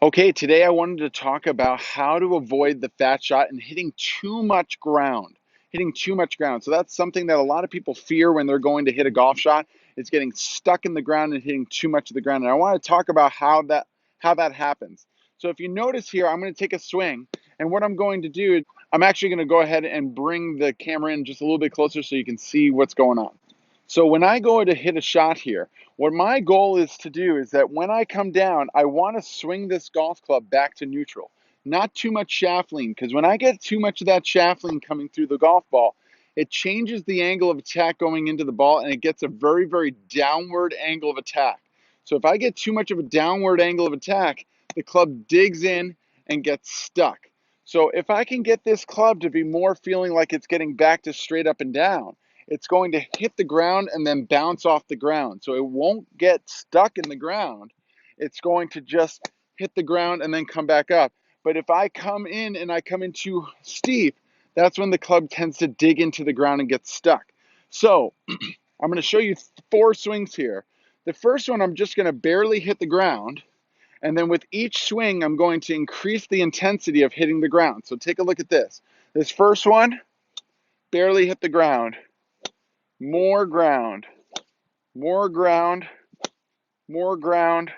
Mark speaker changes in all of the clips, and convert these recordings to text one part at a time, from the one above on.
Speaker 1: Okay, today I wanted to talk about how to avoid the fat shot and hitting too much ground. Hitting too much ground. So that's something that a lot of people fear when they're going to hit a golf shot. It's getting stuck in the ground and hitting too much of the ground. And I want to talk about how that happens. So if you notice here, I'm going to take a swing, and what I'm going to do is I'm actually going to go ahead and bring the camera in just a little bit closer so you can see what's going on. So when I go to hit a shot here, what my goal is to do is that when I come down, I want to swing this golf club back to neutral. Not too much shaft lean, because when I get too much of that shaft lean coming through the golf ball, it changes the angle of attack going into the ball, and it gets a very, very downward angle of attack. So if I get too much of a downward angle of attack, the club digs in and gets stuck. So if I can get this club to be more feeling like it's getting back to straight up and down, it's going to hit the ground and then bounce off the ground. So it won't get stuck in the ground. It's going to just hit the ground and then come back up. But if I come in and I come in too steep, that's when the club tends to dig into the ground and get stuck. So I'm going to show you 4 swings here. The first one, I'm just going to barely hit the ground. And then with each swing, I'm going to increase the intensity of hitting the ground. So take a look at this. This first one, barely hit the ground. More ground, more ground, more ground,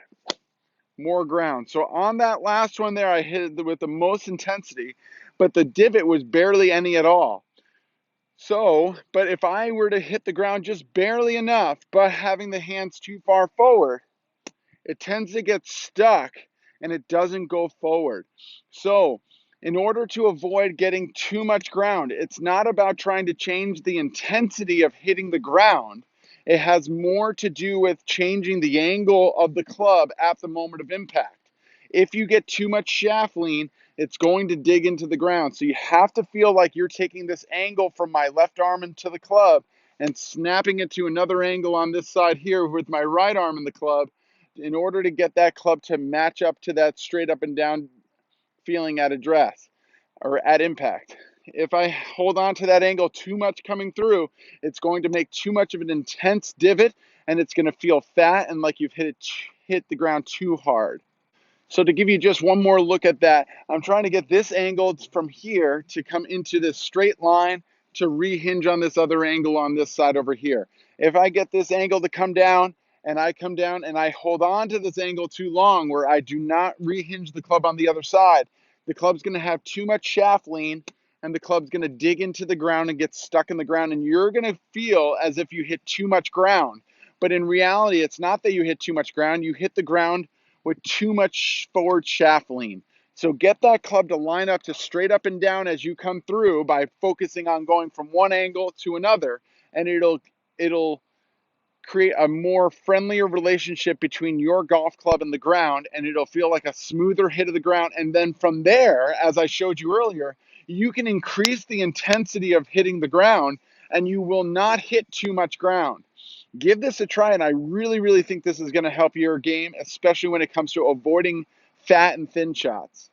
Speaker 1: more ground. So on that last one there, I hit it with the most intensity, but the divot was barely any at all. So, but if I were to hit the ground just barely enough, but having the hands too far forward, it tends to get stuck and it doesn't go forward. So, in order to avoid getting too much ground, it's not about trying to change the intensity of hitting the ground. It has more to do with changing the angle of the club at the moment of impact. If you get too much shaft lean, it's going to dig into the ground. So you have to feel like you're taking this angle from my left arm into the club and snapping it to another angle on this side here with my right arm in the club in order to get that club to match up to that straight up and down feeling at address or at impact. If I hold on to that angle too much coming through, it's going to make too much of an intense divot and it's going to feel fat and like you've hit the ground too hard. So to give you just one more look at that, I'm trying to get this angle from here to come into this straight line to rehinge on this other angle on this side over here. If I get this angle to come down and I come down and I hold on to this angle too long where I do not rehinge the club on the other side, the club's going to have too much shaft lean and the club's going to dig into the ground and get stuck in the ground and you're going to feel as if you hit too much ground. But in reality, it's not that you hit too much ground, you hit the ground with too much forward shaft lean. So get that club to line up to straight up and down as you come through by focusing on going from one angle to another, and it'll create a more friendlier relationship between your golf club and the ground, and it'll feel like a smoother hit of the ground. And then from there, as I showed you earlier, you can increase the intensity of hitting the ground and you will not hit too much ground. Give this a try, and I really, really think this is going to help your game, especially when it comes to avoiding fat and thin shots.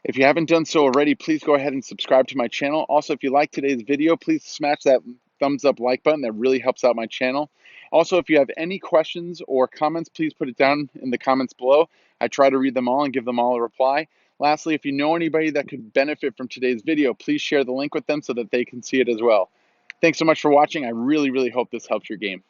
Speaker 1: If you haven't done so already, please go ahead and subscribe to my channel. Also, if you like today's video, please smash that thumbs up like button. That really helps out my channel. Also, if you have any questions or comments, please put it down in the comments below. I try to read them all and give them all a reply. Lastly, if you know anybody that could benefit from today's video, please share the link with them so that they can see it as well. Thanks so much for watching. I really, really hope this helps your game.